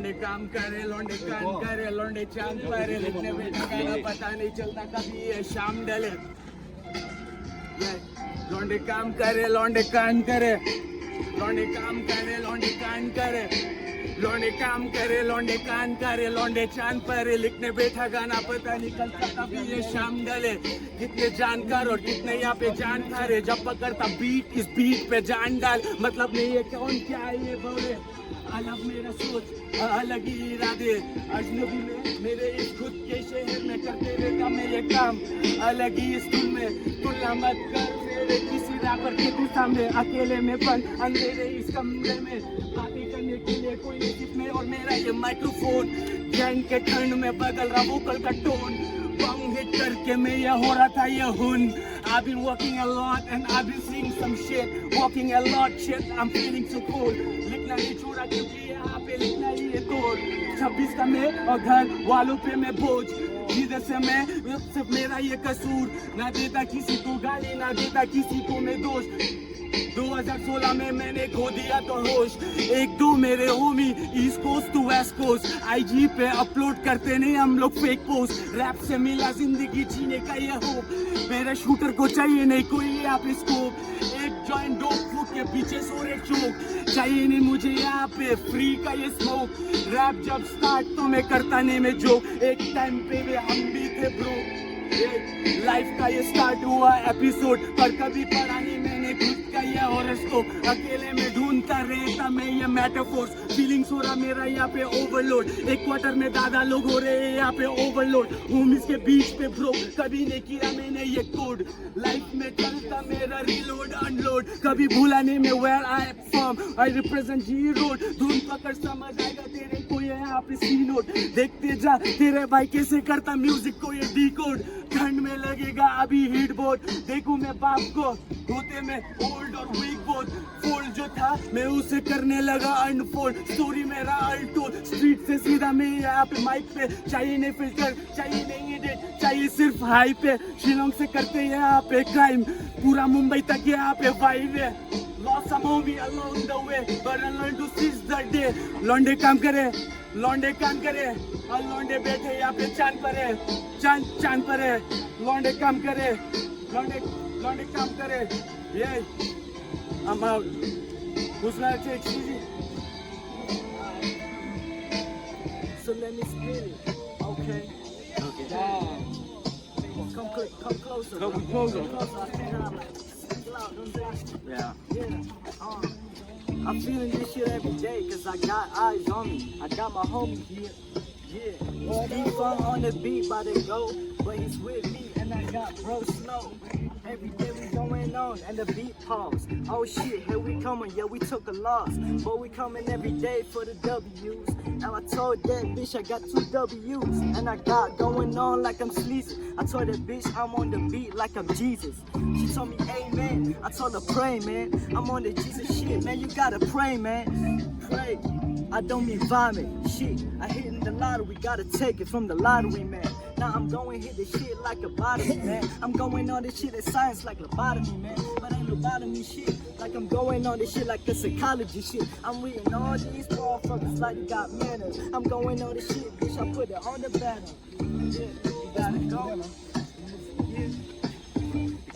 लौंडे काम करे, लौंडे कान करे, लौंडे चांद पर लिखने में ठिकाना पता नहीं चलता कभी ये शाम ढले। लौंडे काम करे, लौंडे कान करे, लौंडे काम करे, लौंडे कान करे, लौंडे काम करे, लौंडे कान करे, लौंडे चांद पर लिखने बैठा गाना पता नहीं चलता कभी ये शाम ढले। कितने जानकार और कितने यहाँ पे जानकार है, जब पकड़ता बीट इस बीट पे जान डाल, मतलब नहीं है कौन क्या है ये बोले। अलग मेरा सोच अलग ही इरादे, अजनबी में मेरे इस खुद के शहर में करते रहता मैं ये काम, अलग ही स्कूल में तुलना मत कर मेरे किसी रैपर के तू सामने, अकेले में बंद अंधेरे इस कमरे में बातें करने के लिए कोई नहीं में, और मेरा ये माइक्रोफोन गैंग के ठंड में बदल रहा वोकल का टोन, बंग हिट करके मैं ये हो रहा था ये हुन। I've been working a lot and I've been seeing some shit, walking a lot shit, I'm feeling so cold, लिखना नहीं छोड़ा क्योंकि यहाँ पे लिखना ही है तोड़, 26 का मैं और घर वालों पे मैं बोझ, जिधर से मैं सिर्फ मेरा ये कसूर, ना देता किसी को गाली ना देता किसी को मैं दोष। 2016 में मैंने खो दिया तो होश, एक दो मेरे homie east coast to west coast, IG पे अपलोड करते नहीं हम लोग फेक पोस्ट, रैप से मिला जिंदगी जीने का ये होप, मेरे शूटर को चाहिए नहीं कोई यहाँ पे स्कोप, एक जॉइंट डोप फूक के पीछे सोरे चोक, चाहिए नहीं मुझे यहाँ पे फ्री का ये स्मोक, रैप जब स्टार्ट तो मैं करता नहीं मैं जोक, एक टाइम पे वे हम भी थे ब्रो, लाइफ का ये स्टार्ट हुआ एपिसोड, पर कभी पढ़ा नहीं मैंने खुद का ये हॉरोस्कोप, अकेले में ढूंढता रहता मैं ये मेटाफोर्स, फीलिंग्स हो रहा मेरा यहाँ पे ओवरलोड, एक क्वार्टर में दादा लोग हो रहे हैं यहाँ पे ओवरलोड, होमिस के बीच पे ब्रो कभी नहीं किया मैंने ये कोड, लाइफ में चलता मेरा रिलोड अनलोड, कभी भूला नहीं मैं where I am from, I represent G Road, धुन पकड़ समझ आएगा तेरे को ये यहाँ पे सी नोट, देखते जा तेरे भाई कैसे करता म्यूजिक को ये डी कोड, ठंड में लगेगा अभी हीट बोर्ड, देखूं मैं बाप को होते में ओल्ड और वीक बोर्ड, फोल्ड जो था मैं उसे करने लगा अनफोल्ड, स्टोरी मेरा अल्टोल्ड, स्ट्रीट से सीधा मैं यहाँ पे माइक पे, चाहिए नहीं फिल्टर चाहिए नहीं एडिट, चाहिए सिर्फ हाई पे, शिलोंग से करते हैं यहाँ पे क्राइम, पूरा मुंबई तक यहाँ पे वाइब है, lost some homie along the way but I learned to seize the day, लौंडे काम करे, लौंडे काम करे और लौंडे बैठे यहाँ पे चांद पर है, चांद पर है, लौंडे काम करे, लौंडे काम करे, ये I'm out. Who's gonna take easy? So let me spin it. Okay. Damn. Come closer. Come closer. Yeah. I'm feeling this shit every day cause I got eyes on me. I got my homie here. Yeah. Steve on the beat by the go, but he's with me and I got bro Snow. Every day we going on and the beat pause. Oh shit, here we coming, yeah we took a loss, but we coming every day for the W's. Now I told that bitch I got 2 W's, and I got going on like I'm sleazy. I told that bitch I'm on the beat like I'm Jesus. She told me amen, I told her pray man. I'm on the Jesus shit, man you gotta pray man. Pray, I don't mean vomit, shit. I hitting the lottery, gotta take it from the lottery man. Now I'm going hit this shit like a bottom man. I'm going on this shit in science like lobotomy man. But ain't lobotomy shit. Like I'm going on this shit like a psychology shit. I'm reading all these motherfuckers like you got manners. I'm going on this shit, bitch. I put it on the banner. Yeah, you gotta go. Yeah.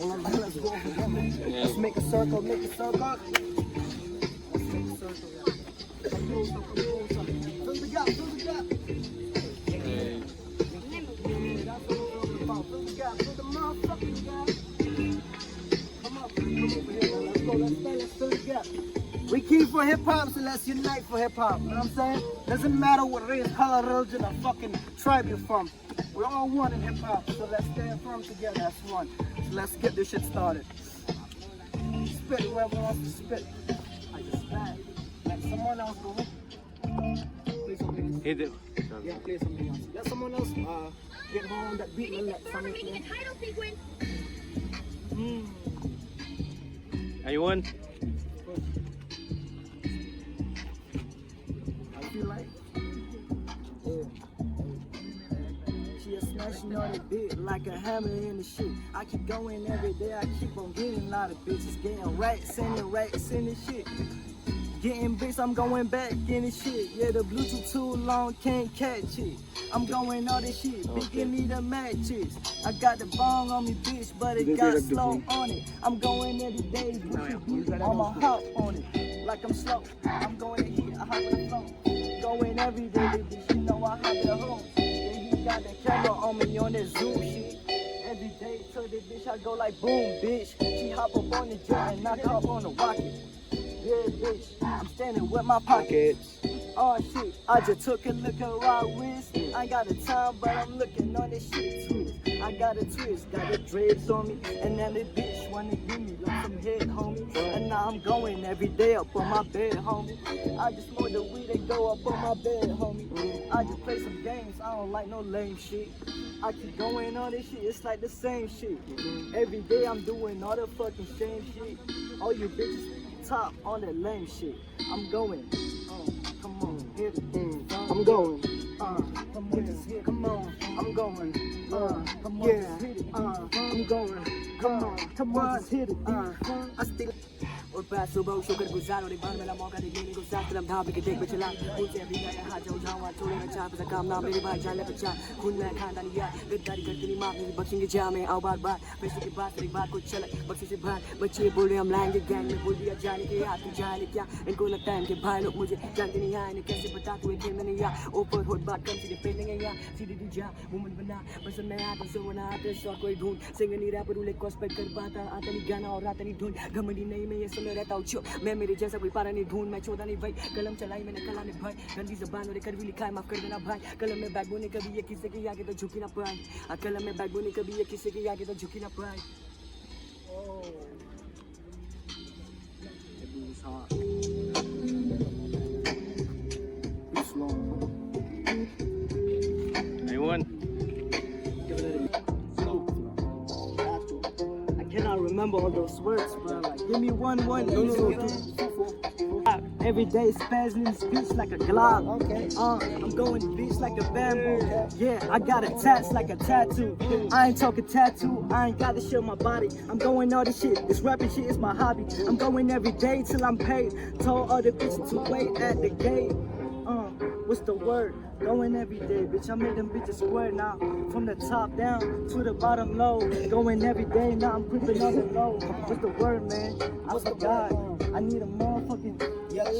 Well, let's go over there. Let's make a circle, make a circle. Let's make a circle, yeah. Come closer, come closer. Fill the gap, fill the gap. We keep for hip hop, so let's unite for hip hop. You know what I'm saying? Doesn't matter what race, color, religion, or fucking tribe you're from. We're all one in hip hop, so let's stand firm together as one. So let's get this shit started. Spit whoever wants to spit. I just spat. Let someone else go. Play something else. Hey there. Yeah, play something else. Let someone else get home that beat and let something play. Ayun. I feel like she a smashing on the beat like a hammer in the shit. I keep going every day, I keep on getting a lot of bitches, getting racks in the shit. Getting bits, I'm going back in this shit. Yeah, the Bluetooth too long, can't catch it. I'm going all this shit, bitch, give me the matches. I got the bong on me, bitch, but it got slow on it. I'm going every day, bitch, I'ma hop on it. Like I'm slow, I'm going to hit, I hop on the floor. Going every day, bitch, you know I hop the home. Yeah, he got the camera on me on that Zoom shit. Every day to the bitch, I go like boom, bitch. She hop up on the jet and knock hop on the rocket. Yeah, bitch, I'm standing with my pockets. Oh shit, I just took a look at my wrist. I got a time, but I'm looking on this shit too. I got a twist, got the dreads on me, and then the bitch wanna give me like some head, homie. And now I'm going every day up on my bed, homie. I just smoke the weed and go up on my bed, homie. I just play some games, I don't like no lame shit. I keep going on this shit, it's like the same shit. Every day I'm doing all the fucking same shit. All you bitches top on that lame shit. I'm going. Come on, hit it. I'm going. Come on, just hit it. Come on, I'm going. Come on, just hit it. I'm going. Come on, just hit it. I still. और पैर सुबह शुक्र गुजार और एक बार मेरा मौका देखने को साथ तरफ ढाबे के देख बचला मुझे अभी गया हाथ जाऊँ जाऊँ छोड़े ना चाह काम ना मेरे भाई जाने बच्चा खून में खानदानी यार गद्दारी करती नहीं माफ नहीं बख्शेंगे जा में आओ बार बार पैसों के बाद एक बार कुछ चले बक्से से बाहर बच्चे बोल रहे हम लाएंगे गैंग में बोल दिया जाने के हाथ में जाने क्या इनको लगता है इनके भाई लोग मुझे जानते नहीं आए कैसे बता तू खेल में नहीं यार ऊपर होट बात कम सीधे फेलेंगे यार सीधे तू जा मुमन बना बस मैं आता सो बना आते शॉट कोई ढूंढ सिंगर नहीं रैपर उले कॉस्पेक्ट कर पाता आता नहीं गाना और आता नहीं ढूंढ घमंडी नहीं मैं ये समय रहता हूँ चुप मैं मेरे जैसा कोई पारा नहीं ढूंढ मैं चौदह नहीं भाई कलम चलाई मैंने कला ने भाई गंदी जबान और कर भी लिखा है माफ कर देना भाई कलम में बैग बोने कभी ये किसी के आगे तो झुकी ना पाए कलम में बैग बोने कभी ये किसी के आगे तो झुकी ना पाए I cannot remember all those words, bro. Like, give me one. Every day spazzing in this bitch like a Glock. Okay. I'm going to bitch like a bamboo. Yeah, I got a tats like a tattoo. I ain't talking tattoo. I ain't got this shit on my body. I'm going all this shit. This rapping shit is my hobby. I'm going every day till I'm paid. Told other bitches to wait at the gate. What's the word? Going every day, bitch. I made them bitches square now. From the top down to the bottom low. Going every day, now I'm creeping on the low. What's the word, man? I forgot. I need a motherfucking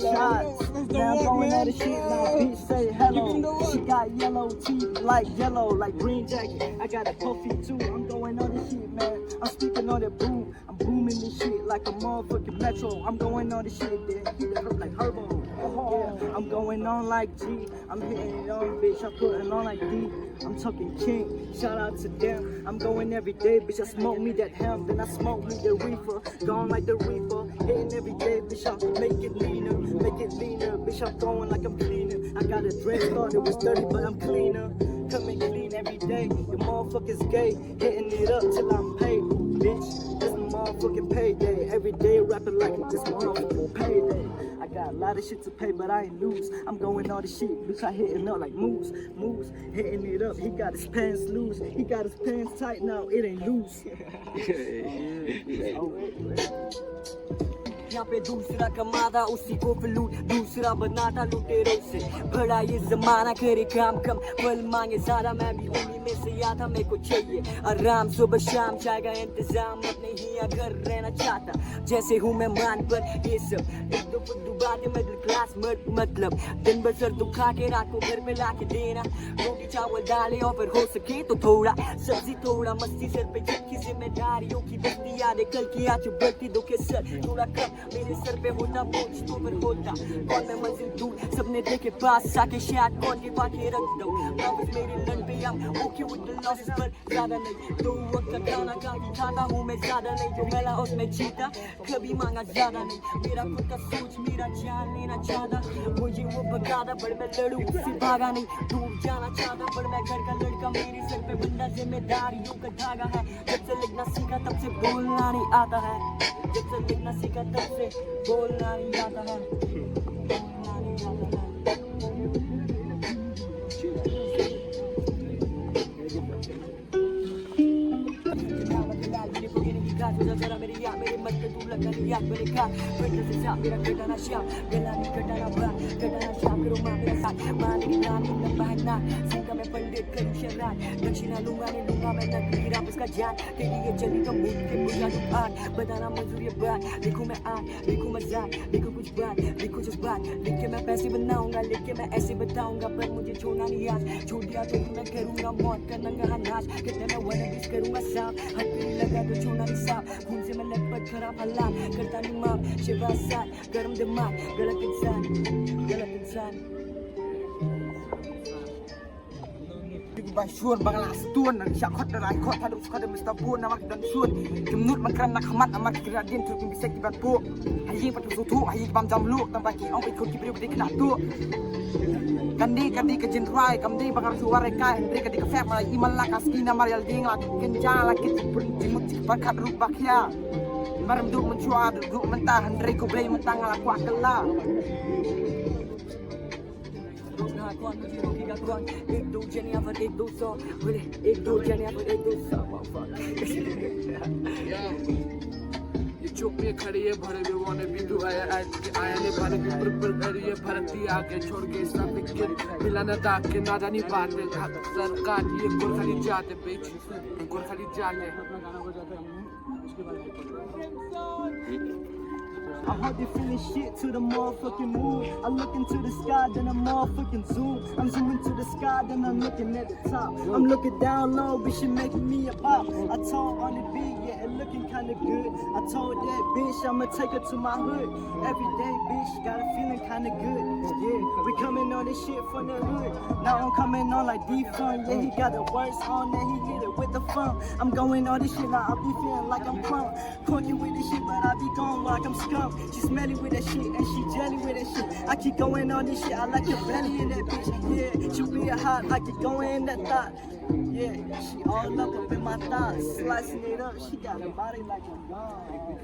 shots. Now I'm going all this shit now. Bitch say hello. She got yellow teeth like yellow, like green jacket. I got a puffy too. I'm going all this shit, man. I'm speaking on that boom. I'm booming this shit like a motherfucking metro. I'm going on this shit, then hit it up like Herbo. Yeah, I'm going on like G. I'm hitting it on, bitch. I'm putting on like D. I'm talking king. Shout out to them. I'm going every day, bitch. I smoke me that hemp, then I smoke me the reefer. Gone like the reaper. Hitting every day, bitch. I make it leaner, bitch. I'm going like I'm cleaner. I got a dread start, it was dirty, but I'm cleaner. Coming clean every day. You motherfuckers gay. Hitting it up till I'm paid, bitch. This motherfucking payday. Every day rapping like this motherfucking payday. I got a lot of shit to pay, but I ain't lose. I'm going all the shit, bitch. I hitting up like moves, hitting it up. He got his pants loose, he got his pants tight now. It ain't loose. यहाँ पे दूसरा कमाता उसी को flute दूसरा बनाता लुटेरों से बड़ा ये जमाना करे काम कम फल मांगे ज्यादा मैं भी उन्हीं में से आता मेरे को चाहिए आराम सुबह शाम चाय का इंतजाम अपने ही घर रहना चाहता जैसे हूँ मैं मान पर ये सब एक दो फुद्दू बातें मिडिल क्लास मतलब दिन भर सर दुखा के रात को घर में ला के देना रोटी चावल डाले और फिर हो सके तो थोड़ा सब्जी थोड़ा मस्ती सर पे जबकि जिम्मेदारियों की बस्ती यादें कल की आज बढ़ती दो के सर थोड़ा कम मेरे सर पे होता बोझ तो फिर होता कौन मैं मंजिल दूर सपने देखे पास आके शायद कौन के पाके रख दो वापस मेरे लन पे हम ओके विद द लॉसेस पर ज्यादा नहीं दो वक्त का खाना काफी खाता हूँ मैं ज्यादा नहीं जो मिला उसमें जीता कभी मांगा ज्यादा नहीं मेरा खुद का सोच मेरा जान लेना चाहता मुझे वो भगाता पर मैं लड़ूं उससे भागा नहीं दूर जाना चाहता पर मैं घर का लड़का मेरे सर पे बंदा जिम्मेदारियों का धागा है जब से लिखना सीखा तब से बोलना नहीं आता है जब से लिखना सीखा तब से बोलना नहीं आता है बोलना नहीं आता है जरा मेरी या मेरे मत पे तू लगा नहीं याद बनेगा बेटा से जा मेरा कटाना शाम गला नहीं कटाना बा कटाना शाम करो माँ मेरा साथ मान की रानी लंबा है ना सिंगा में पंडित करूँ शराब दक्षिणा लूंगा नहीं लूंगा मैं नकली राम उसका जान तेरी ये चली तो मुझ के बुझा दूँ आग बताना मंजूर ये बात देखो मैं आग देखो मजाक देखो कुछ बात देखो जिस बात लिख के मैं पैसे बनाऊंगा लिख के मैं ऐसे बताऊंगा पर मुझे छोड़ना नहीं आज छोड़ दिया तो मैं करूंगा मौत का नंगा नाच कितने मैं वनबीस करूंगा साफ हद पे लगा तो छोड़ना नहीं साफ खून से मैं लटपट खराब हालात करता नहीं माफ शिवा साथ गर्म दिमाग गलत इंसान By Suan Bangla Stone and Shakot and I caught out of Scotland, Mr. Poon, Namakan Suan, Kimnut Makran Nakamat, and Makradin to be second but poor. I hear what to do, I hear Bamjam look, and Baki, only could keep it not do. Kandi Kadika Rai, Kamdi Bangaraka, and Rika the family, Imalaka, Skina Marial Ding, like Kenjala, Kitty, Bakat Rook Bakia, Maram Dumanchua, Gumanta, and Rico Blame Tanga Quakala. एक दो जनिया पर एक दो सौ बोले एक दो जनिया पर एक दो सौ ये चुप में खड़ी है भरे हुए ने बिंदु आया ने भरे के ऊपर खड़ी है भरती आके छोड़ के सब के मिलाना दाग के नादानी बातें सरकार ये गोरखाली जाते बेच गोरखाली जाते I heard they feeling shit to the motherfucking moon. I look into the sky, then I motherfucking zoom. I'm zooming to the sky, then I'm looking at the top. I'm looking down low, bitch, she making me a pop. I told on the beat, yeah, it looking kinda good. I told that bitch I'ma take her to my hood. Every day, bitch, got a feeling kinda good. Yeah, we coming on this shit from the hood. Now I'm coming on like D-Fun. Yeah, he got the words on, then he hit it with the fun. I'm going on this shit, now I be feeling like I'm crunk. Corny with this shit, but I be gone like I'm skunk. She smelly with that shit and she jelly with that shit. I keep going on this shit, I like the belly in that bitch. Yeah, she real hot, I keep going in that thought. Yeah, she all up in my thoughts, slicing it up. She got a body like a gun.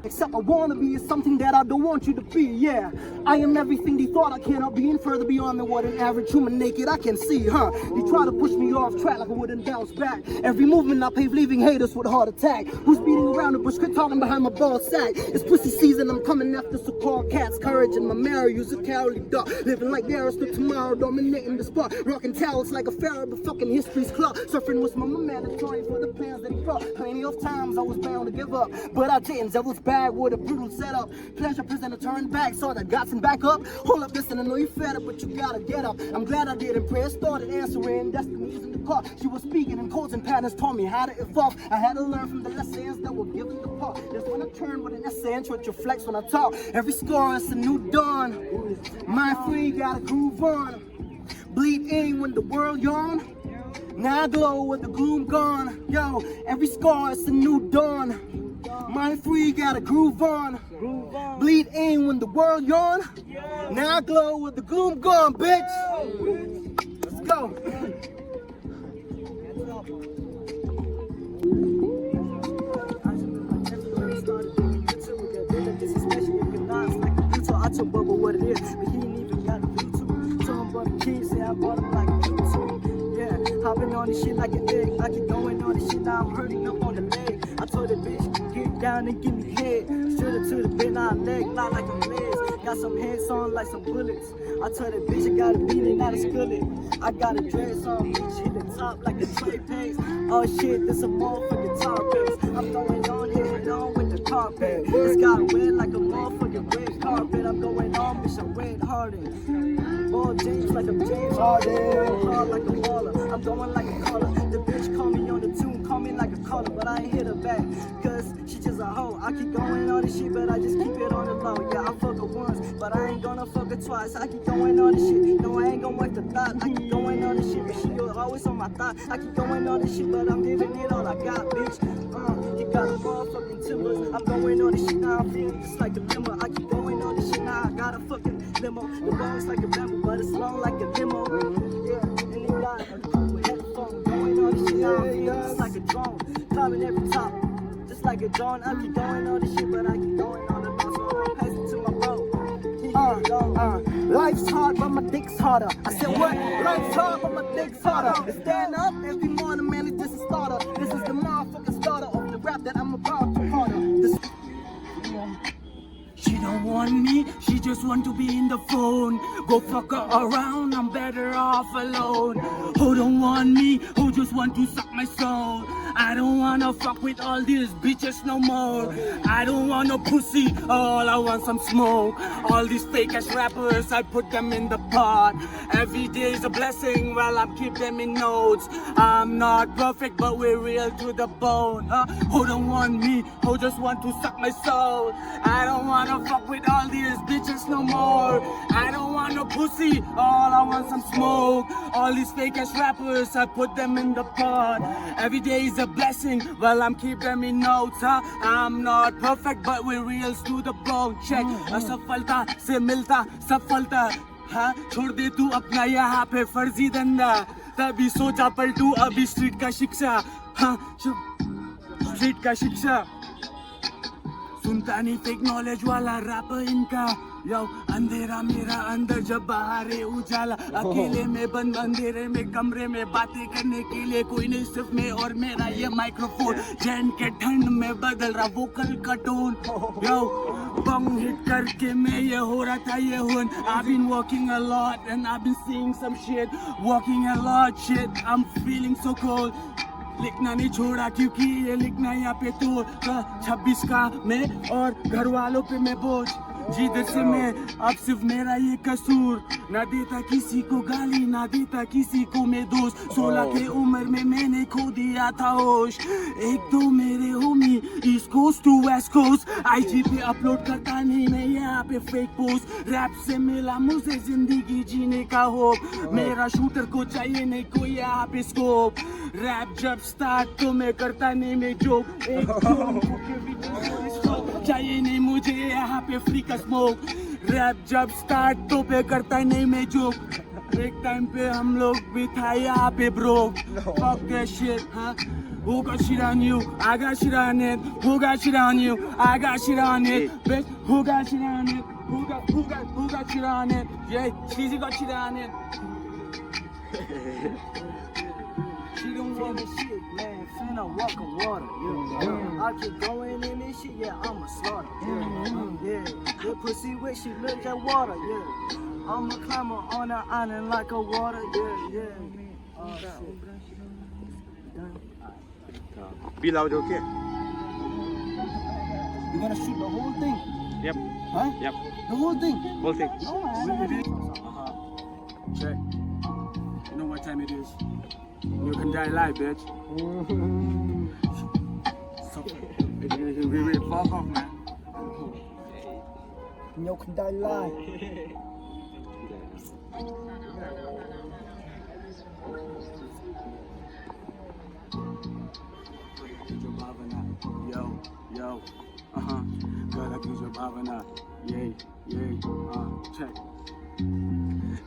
Except I wanna be is something that I don't want you to be, yeah. I am everything they thought I cannot be, and further beyond than what an average human naked I can see, huh? They try to push me off track like I wouldn't bounce back. Every movement I pave leaving haters with a heart attack. Who's beating around the bush, quit talking behind my ball sack. It's pussy season, I'm coming after so-called cats. Courage in my marrow, use a cowardly dog. Living like Darius to tomorrow, dominating the spot. Rocking towels like a pharaoh, but fucking history's clock. Surfing with my mandatory for the plans that he brought. Plenty of times I was bound to give up, but I didn't. Devil's bag with a brutal setup. Pleasure presenter turned back, saw that got some back up. Hold up, listen, I know you fed up, but you gotta get up. I'm glad I did, and prayer started answering. Destiny's in the car. She was speaking in codes and patterns, taught me how to evolve. I had to learn from the lessons that were given the part. That's when I turn with an essence, what you flex when I talk. Every score is a new dawn. Mind free, gotta groove on. Bleed in when the world yawn. Now I glow with the gloom gone. Yo, every scar is a new dawn. Mind free, gotta groove on. Bleed in when the world yawn. Now I glow with the gloom gone, bitch. Let's go. I told Bubba what it is, but he ain't even got a Bluetooth. Told him about the keys, say I bought him like a Bluetooth. Yeah, hopping on this shit like an egg. I keep going on this shit, now I'm hurting up on the leg. I told the bitch, get down and give me head. Straight up to the bed, now I leg, not like a legs. Got some hands on like some bullets. I told the bitch, I got a beat and not a skillet. I got a dress on, bitch, hit the top like a tray pace. Oh shit, this a motherfucking top base. I'm going on here and on with the carpet. It's got wet like a motherfucking red carpet. I'm going on, bitch, I'm red hearted. Ball James like I'm James Harden. Hard like a baller. I'm going like a caller. The bitch call me on the tune, call me like a caller, but I ain't hit her back. Cause she just a hoe. I keep going on this shit, but I just keep it on the low. Yeah, I fuck her once, but I ain't gonna fuck her twice. I keep going on this shit. No, I ain't gonna wipe the thought. I keep going on this shit, but she always on my thought. I keep going on this shit, but I'm giving it all I got, bitch. You got a motherfucking timbers. I'm going on this shit now. I'm feeling just like a limo. I keep going on this shit now. I got a fucking limo. The road's like a Lambo, but it's long like a limo. Yeah, and it got a headphone. Going on this shit now. I'm feeling just like a drone. Climbing every top, just like a drone. I keep going on this shit, but I keep going on the low. So I'm passing to my bro. Life's hard, but my dick's harder. I said what? Life's hard, but my dick's harder. Stand up every morning, man, it's just a starter. This is the motherfucking starter of the rap that I'm about. don't want me, she just want to be in the phone. Go fuck her around, I'm better off alone. Who don't want me, who just want to suck my soul. I don't wanna fuck with all these bitches no more. I don't want no pussy, all I want some smoke. All these fake ass rappers, I put them in the pot. Every day is a blessing, well I keep them in notes. I'm not perfect, but we're real to the bone. Who don't want me, who just want to suck my soul. I don't wanna fuck with all these bitches no more. I don't want no pussy, all I want some smoke. All these fake ass rappers, I put them in the pot. Every day is a blessing, well I'm keep them in notes. I'm not perfect, but we're real to the bone. Check, असफलता से मिलता सफलता. हाँ छोड़ दे तू अपना यहाँ पे फर्जी धंधा. तभी सोचा पलटू अभी स्ट्रीट का शिक्षा. हाँ स्ट्रीट का शिक्षा. सुनता नहीं फेक नॉलेज वाला रैप इनका. यो अंधेरा मेरा अंदर जब बाहर है उजाला. अकेले में बंद अंधेरे में कमरे में बातें करने के लिए कोई नहीं सिर्फ मैं और मेरा ये माइक्रोफोन. जैन के ठंड में बदल रहा वोकल का टोन. यो बंग हिट करके मैं ये हो रहा था ये हुन. I've been walking a lot and I've been seeing some shit. Walking a lot shit, I'm feeling so cold. लिखना नहीं छोड़ा क्योंकि ये लिखना यहाँ पे तो 26 का मैं और घर वालों पे मैं बोझ. जिधर से मैं अब सिर्फ मेरा ये कसूर. ना देता किसी को गाली ना देता किसी को मैं दोस्त. 16 की उम्र में मैंने खो दिया था होश. एक दो मेरे homie east coast to west coast. IG पे अपलोड करता नहीं मैं यहाँ पे फेक पोस्ट. रैप से मिला मुझे जिंदगी जीने का होप. मेरा शूटर को चाहिए नहीं कोई यहाँ पे स्कोप. रैप जब स्टार्ट तो मैं करता नहीं मैं जोक. चाहिए नहीं मुझे यहाँ पे फ्री का स्मोक. रैप जब स्टार्ट तो पे करता नहीं मैं जोक. एक टाइम पे हम लोग भी था यहाँ पे broke. Fuck that shit, huh? Who got shit on you? I got shit on it. Who got shit on you? I got shit on it. Bitch, who got shit on it? Who got shit on it? Yeah, Cheesy got shit on it. She don't want this shit, man. Finna walk on water. Yeah. I keep going in this shit, yeah, I'm a slaughter. Yeah. The pussy wet, she look at water. Yeah. I'm a climber on the island like a water. Yeah. Be loud, okay? You gonna shoot the whole thing? Yep. Huh? Yep. The whole thing? Whole thing. Check. You know what time it is? You can die live, bitch. So, we fuck off, man. You can die live. Yo, Gala की जो भावना, ये, check.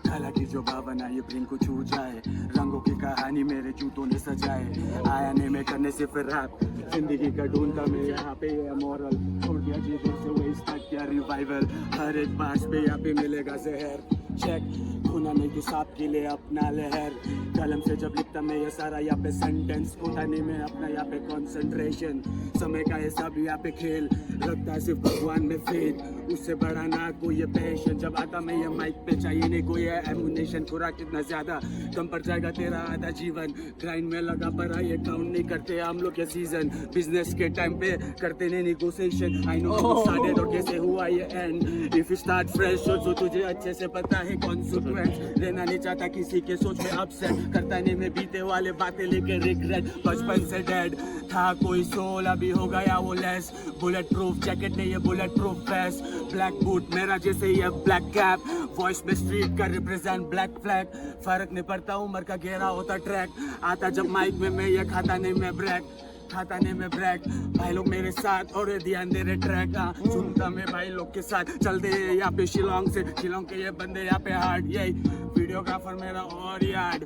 गला की जो भावना ये brain को छू जाए. रंगों की कहानी मेरे जूतों ने सजाए. आया नहीं मैं करने से फिर रैप. जिंदगी का ढूंढता मैं यहाँ पे ये मॉरल. छोड़ दिया जीवन से वेस्ट तक क्या रिवाइवल. हर एक बात पे यहाँ पे मिलेगा जहर. चेक खुना नहीं तो सांप के लिए अपना लहर. कलम से जब लिखता मैं ये सारा यहाँ पे सेंटेंस. होता नहीं मैं अपना यहाँ पे कंसंट्रेशन. समय का ये सब यहाँ पे खेल. रखता सिर्फ भगवान में फेथ. उससे बड़ा ना कोई ये पैशन. जब आता मैं ये माइक पे चाहिए नहीं कोई एमुनेशन. खुराक कितना ज्यादा कम पड़ जाएगा तेरा आधा जीवन. ग्राइंड में लगा पड़ा ये काउंट नहीं करते हम लोग ये सीजन. बिजनेस के टाइम पे करते नहीं निगोशिएशन. आई नो स्टार्टेड और कैसे हुआ ये and. If you start fresh हो तो तुझे अच्छे से पता है कॉन्सिक्वेंस. रहना नहीं चाहता किसी के सोच में अपसेट. करता नहीं मैं बीते वाले बातें लेके रिग्रेट. बचपन से डेड था कोई सोल अभी हो गया वो लेस. बुलेट प्रूफ जैकेट नहीं ये bullet proof waste. Black boot मेरा जैसे ये ब्लैक कैप. वॉइस में स्ट्रीट का रिप्रेजेंट ब्लैक फ्लैग. फर्क नहीं पड़ता उम्र का गहरा होता ट्रैक. आता जब माइक में मैं ये खाता नहीं मैं ब्रेक. खाता नहीं मैं ब्रेक. भाई लोग मेरे साथ और ये ध्यान दे रहे ट्रैक. सुनता मैं भाई लोग के साथ चलते यहाँ पे शिलोंग से. शिलोंग के ये बंदे यहाँ पे हार्ड. यही वीडियोग्राफर मेरा और यार्ड.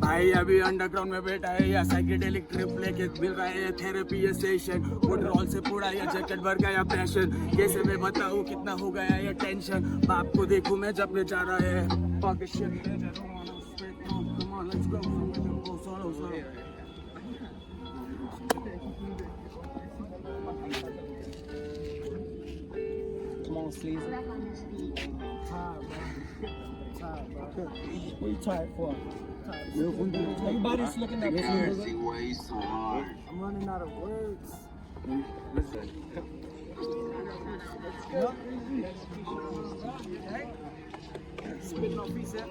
भाई अभी अंडरग्राउंड में बैठा है या साइकेडेलिक ट्रिप लेके मिल रहा है थेरेपी ये सेशन. पेट्रोल से पूरा या जैकेट भर गया पैशन. कैसे मैं बताऊँ कितना हो गया ये टेंशन. बाप को देखूँ मैं जब मैं जा रहा है. Fuck shit. Come on, let's go. Solo. Come on, sleeves. Tired, bro. Tired, bro. What you tired for? Tired. Everybody's looking at me. I'm running out of words. Spitting on piece, yeah?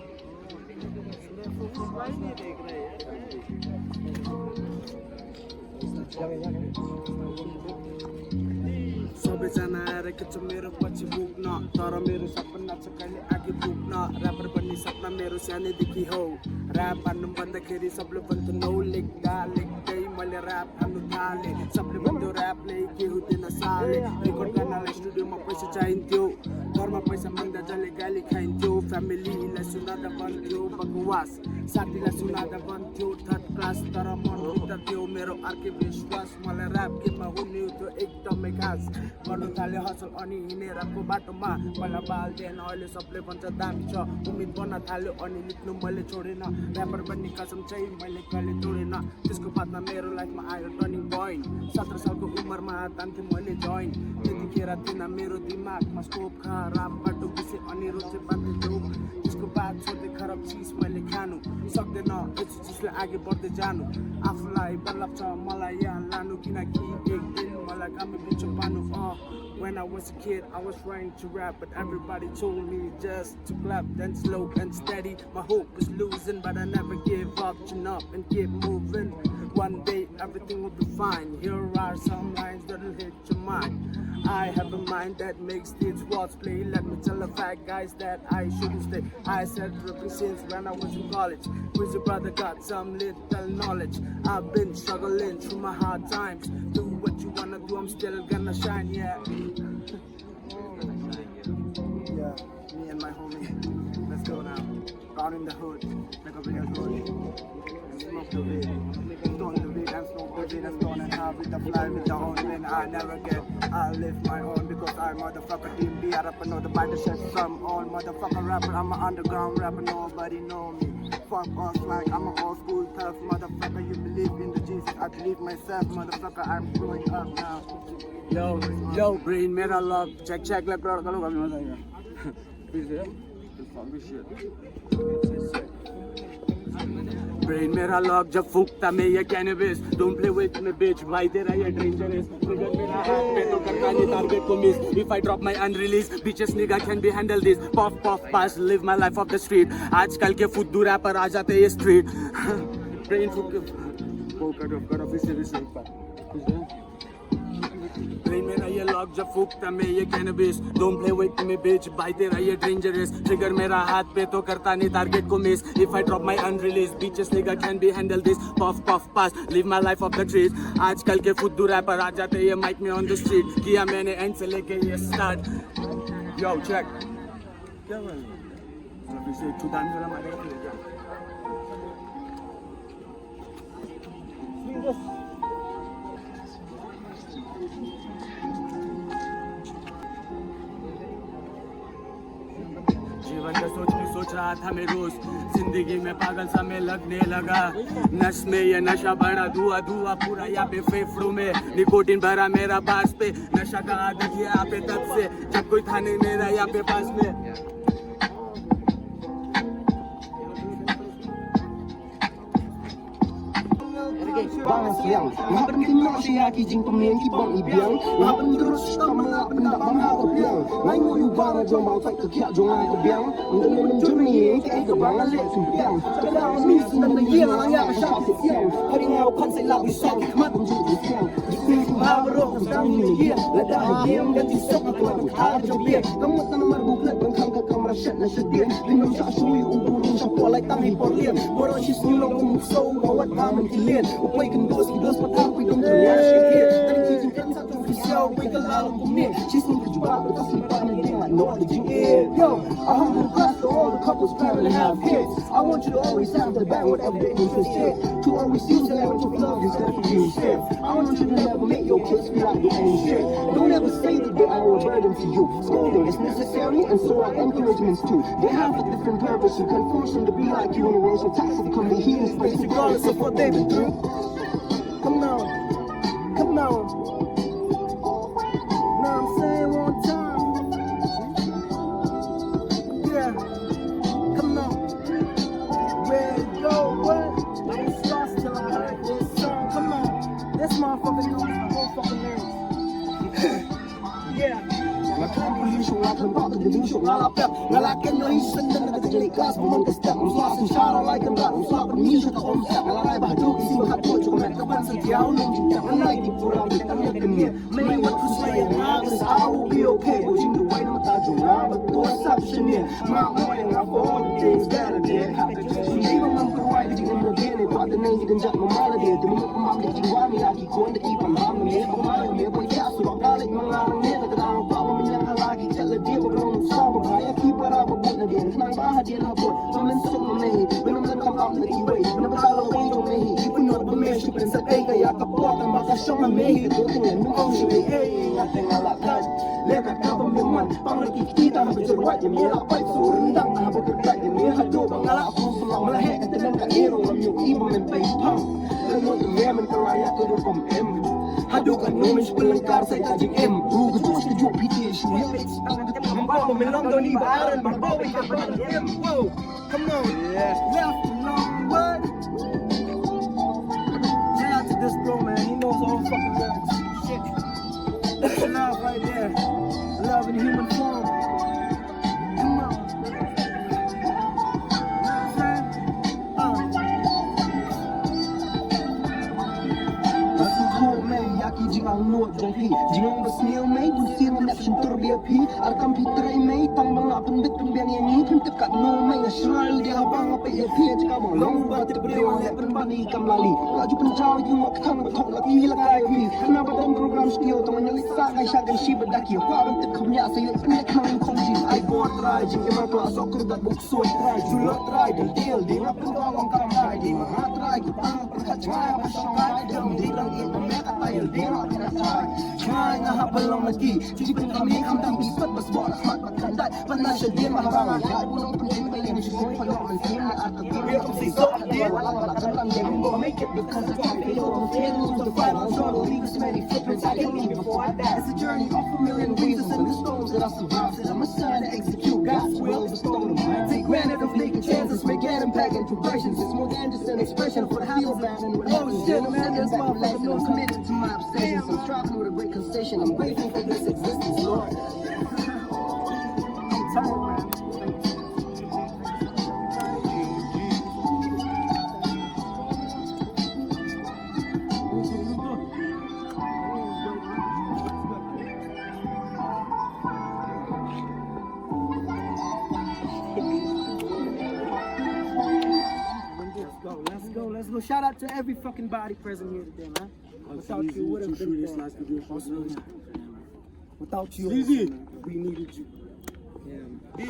सबैजना आएर के छ मेरो पछि पुग्न तर मेरो सपना छ कहिले आगे पुग्न ऱ्यापर बन्ने सपना मेरो सानैदेखि हो ऱ्याप हान्नु भन्दाखेरि सबले भन्थ्यो नौ लेख्दा लेख्दै मैले ऱ्याप हान्नु थालेँ सबले भन्थ्यो ऱ्यापले के हुँदैन साले रेकर्ड गर्नलाई स्टुडियोमा पैसा चाहिन्थ्यो घरमा पैसा माग्दा जसले गाली खाइन्थ्यो फ्यामिलीलाई सुनाउँदा भन्थ्यो बकवास साथीलाई सुनाउँदा भन्थ्यो थर्ड क्लास तर मनभित्र थियो मेरो अर्कै विश्वास मलाई ऱ्याप गेममा हुने थियो एकदमै खास गर्नु थाल्यो हसल अनि हिँडेरको बाटोमा पहिला बाल्दैन अहिले सबले भन्छ दामी छ उम्मिद बन्न थाल्यो अनि लेख्नु मैले छोडेन ऱ्यापर बन्ने कसम चाहिँ मैले कहिले तोडेन त्यसको बादमा मेरो लाइफमा आयो टर्निङ पोइन्ट 17 सालको उमेरमा तान्थेँ मैले जोइन त्यतिखेर थिएन मेरो दिमागमा स्कोप खराब बाटो घुसेँ अनि रोचे बाँध्दै जोक त्यसको बाद छोड्दै खराब चिज मैले खानु सक्दैन यस्तो चिजलाई अघि बढ्दै जानु आफूलाई बल्ल छ मलाई यहाँ लानु किनकि एक दिन मलाई कामै बिचो पानु When I was a kid, I was trying to rap, but everybody told me just to clap, then slow and steady. My hope was losing, but I never gave up, chin up and keep moving. One day everything will be fine. Here are some lines that'll hit your mind. I have a mind that makes these words play. Let me tell the fat guys that I shouldn't stay. I said rapping since when I was in college. With your brother got some little knowledge. I've been struggling through my hard times. Do what you wanna do, I'm still gonna shine, yeah. Yeah, me and my homie, let's go now. Down in the hood, like a real hood. Smoke the weed, stone the weed and smoke the weed and stone and have with the fly with the own win. I never get, I live my own because I motherfucker team B. I rapper know the bite shit from all motherfucker rapper. I'm an underground rapper, nobody know me. Fuck us like I'm an old school tough motherfucker. You believe in the Jesus, I believe myself, motherfucker. I'm growing up now. Yo, brain मेरा lock check like crowd करो कभी मजा आएगा फिर से brain मेरा lock जब फूकता मैं ये cannabis don't play with me bitch भाई तेरा ये dangerous trigger मेरा हाथ पे तो करता नहीं target को miss if I drop my unreleased bitches nigga can be handle this puff pass live my life off the street आजकल के फुद्दू रैपर आ जाते ये street brain फूक cut off इसे भी सही पर brain मेरा ये लॉक जब फूकता मैं ये cannabis don't play with me bitch भाई तेरा ये dangerous trigger मेरा हाथ पे तो करता नहीं target को miss if I drop my unreleased bitches nigga can be handle this puff pass live my life off the trees आजकल के फुद्दू रैपर आ जाते ये mic में on the street किया मैंने end से लेके ये start yo check क्या हुआ अभी से 2 times वाला मारेगा जीवन का सोच रहा था मैं रोज जिंदगी में पागल सा मैं लगने लगा नस में ये नशा बड़ा धुआं पूरा यहाँ पे फेफड़ों में निकोटीन भरा मेरा पास पे नशा का आदत ये यहाँ पे तब से जब कोई था नहीं मेरा यहाँ पे पास में Mga penting siya kijing pemien ki bang ibiang Mga penterus ta mga pendak bang ha ko biang Ngai mo yu bang jong bang fai ke kya jong ai ko biang Ngai mo jong ni ke ke bang a le su biang Sa la mi su na ye ma ya ka sha se siang Hari ngau khan sai la wi sa ma tum ji ji siang Ji ku ma ro ku dang ni ye la da yem ga ti sa ko ko ha jo bie Kam ta mar bu klet bang khang ka kamera shat na shat dia Lim sa shu yu u bu sa po lai tam hi por lien Boro shi su lo ku so ko wat ta man ki lien Upai kan dos ki dos patah we don't do that shit here Tadi kijing kan satu official we ke lalu kumit She's in the jubah kasi panik dia like no other you in Yo, I hope you class to all the couples planning to have kids I want you to always have the back whatever they interested To always use the language of love instead of use shit I want you to never make your kids feel like they own shit Don't ever say that they are a burden to you Scolding is necessary and so are encouragements too They have a different purpose You can force them to be like you and arrange your taxes to come in here and space regardless of what they've been through Come now, come now. Now I'm saying one time. ngalapyak ngalakin no hisan dan nagajali gas bumuntas tak umslasin syara like ang gat umslapin misha ka umsak ngalakay bahaduk isi mahatpo cukumet kapan setiaw nung jinjak nalay di purang bitang yakin may what to say and others I will be okay bojing the way na matajong na magtuasaption niya mga morning for all the things that I did hindi mo man pagwai di jingan mo din ito at na hindi ganjak mamaladi di mo pamamit jingwami lagi ko hindi ipang hamang niya kumayo niya boy kaso bakalit mga arang niya nagkatang pa mamanyang halagi tala di mo kung sama kaya kipara mabut na din nang bahadin habot mamensok mamahi binamdan kang ang nag-iway binabatalang way tumahi ipunod mameshi pensatay kaya kapot ang makasyong mamahi tutungan mo ang siway ating alakad lekat ka pamiman pang nakikita habang surwat yung milapay so rendang habang kagkat yung mihado bang alak kung sulang malahe at ng kairong ang yung ibang ng paypang ganun ang yaman karaya ko doon pang M hadukan numis pelengkar saya kajing M rugu jus ke jual BTS remix membawa melang daun ibaran berbawa ikan benar M wow come on left long word shout out to this bro man he knows all fucking words shit that's love right there love in human form come on Yaki jingang nuot jong pi jingang basnil may bunsir ng action turbia pi arkam pitray may tang mga pandit pembiang yang ni pintip kat no may nashral dia habang apa ya pi jika mo long bat tibrew le penbani kam lali laju pencaw yung maktang batok lagi lakay pi kenapa dalam program studio teman yang lisa kay syagan shi badaki ko abang tip kamya sa yung nek nang kongji I go try jing kemal kelas okur dat bukso try julot try deal di ngapun tolong kam try di mga try kupang perkacay pasangay dam di lang ito meka tayo di nga pinatay try nga habal lang lagi sisipin kami kamtang ispat bas bolas mat matkanday panasya di maharangan kahit punong pandin ba yan sikoy palong sin na at agiri kung si so di walang malakantang di mo make it because it's all fail I'm failing to fight on struggle leave as many footprints I can leave before I die it's a journey of a million reasons and the storms that I survived and I'm assigned to execute God's will bestowed on mine take granted of taking chances make an impact into versions it's more than just an expression for how I'm and what oh shit man that's my life and I'm committed to my obsessions I'm striving with a great concession I'm grateful for this existence Lord I'm tired man Let's go. Shout out to every fucking body present here today, man. Without you, would have been awesome. Without you, we needed you. Yeah.